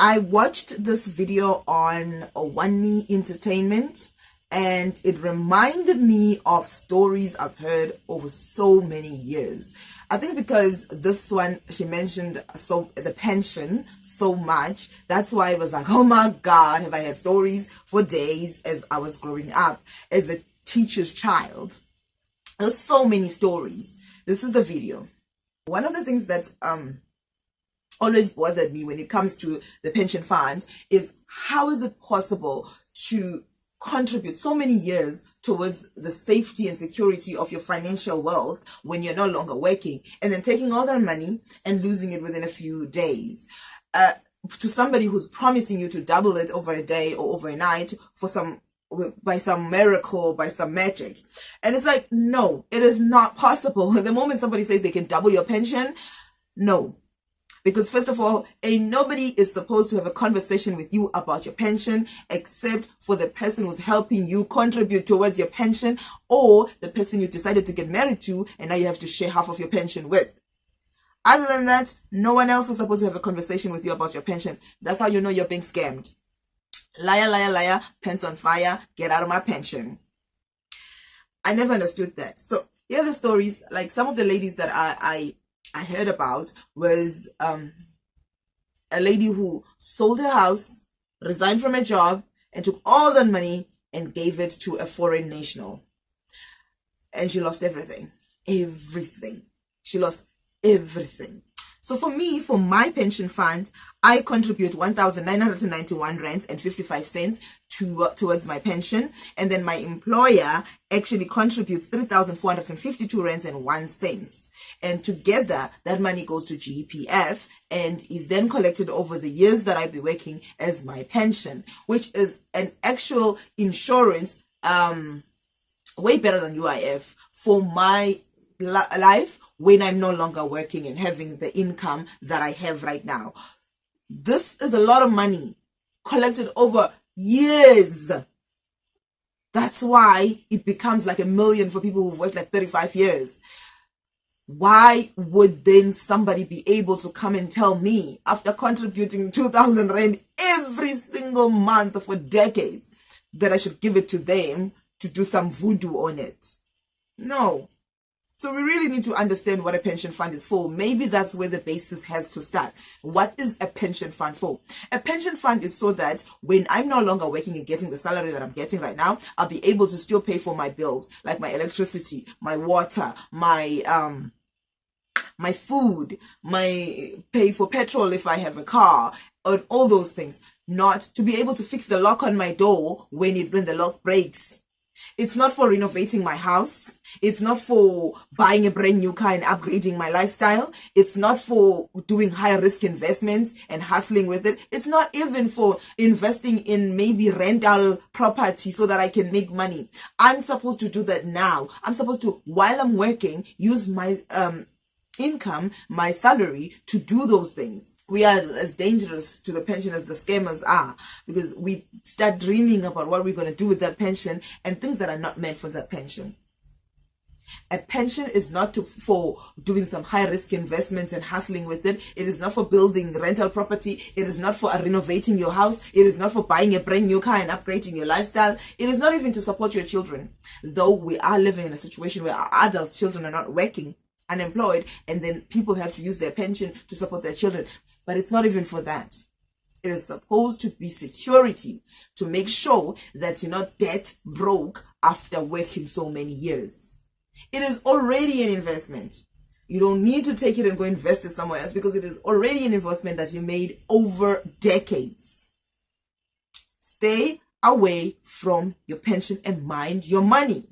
I watched this video on One Knee Entertainment, and it reminded me of stories I've heard over so many years. I think because this one, she mentioned the pension so much, that's why it was like, oh my God, have I had stories for days as I was growing up as a teacher's child. There's so many stories. This is the video. One of the things that always bothered me when it comes to the pension fund is how is it possible to contribute so many years towards the safety and security of your financial wealth when you're no longer working, and then taking all that money and losing it within a few days to somebody who's promising you to double it over a day or overnight by some miracle, by some magic. And it's like, no, it is not possible. The moment somebody says they can double your pension, no. Because first of all, nobody is supposed to have a conversation with you about your pension except for the person who's helping you contribute towards your pension, or the person you decided to get married to and now you have to share half of your pension with. Other than that, no one else is supposed to have a conversation with you about your pension. That's how you know you're being scammed. Liar, liar, liar, pants on fire, get out of my pension. I never understood that. So here are the stories. Like some of the ladies that I heard about was a lady who sold her house, resigned from her job, and took all that money and gave it to a foreign national. And she lost everything. Everything. She lost everything. So for me, for my pension fund, I contribute 1,991 rands and 55 cents towards my pension, and then my employer actually contributes 3,452 rands and 1 cents, and together that money goes to GEPF and is then collected over the years that I'll be working as my pension, which is an actual insurance way better than UIF for my life when I'm no longer working and having the income that I have right now. This is a lot of money collected over years. That's why it becomes like $1 million for people who've worked like 35 years. Why would then somebody be able to come and tell me, after contributing 2,000 rand every single month for decades, that I should give it to them to do some voodoo on it? No. So we really need to understand what a pension fund is for. Maybe that's where the basis has to start. What is a pension fund for? A pension fund is so that when I'm no longer working and getting the salary that I'm getting right now, I'll be able to still pay for my bills, like my electricity, my water, my food, my pay for petrol if I have a car, and all those things. Not to be able to fix the lock on my door when the lock breaks. It's not for renovating my house. It's not for buying a brand new car and upgrading my lifestyle. It's not for doing high risk investments and hustling with it. It's not even for investing in maybe rental property so that I can make money. I'm supposed to do that now. I'm supposed to, while I'm working, use my income, my salary, to do those things. We are as dangerous to the pension as the scammers are, because we start dreaming about what we're going to do with that pension and things that are not meant for that pension. A pension is not for doing some high risk investments and hustling with it. It is not for building rental property. It is not for renovating your house. It is not for buying a brand new car and upgrading your lifestyle. It is not even to support your children. Though we are living in a situation where our adult children are not working, unemployed, and then people have to use their pension to support their children. But it's not even for that. It is supposed to be security to make sure that you're not debt broke after working so many years. It is already an investment. You don't need to take it and go invest it somewhere else, because it is already an investment that you made over decades. Stay away from your pension and mind your money.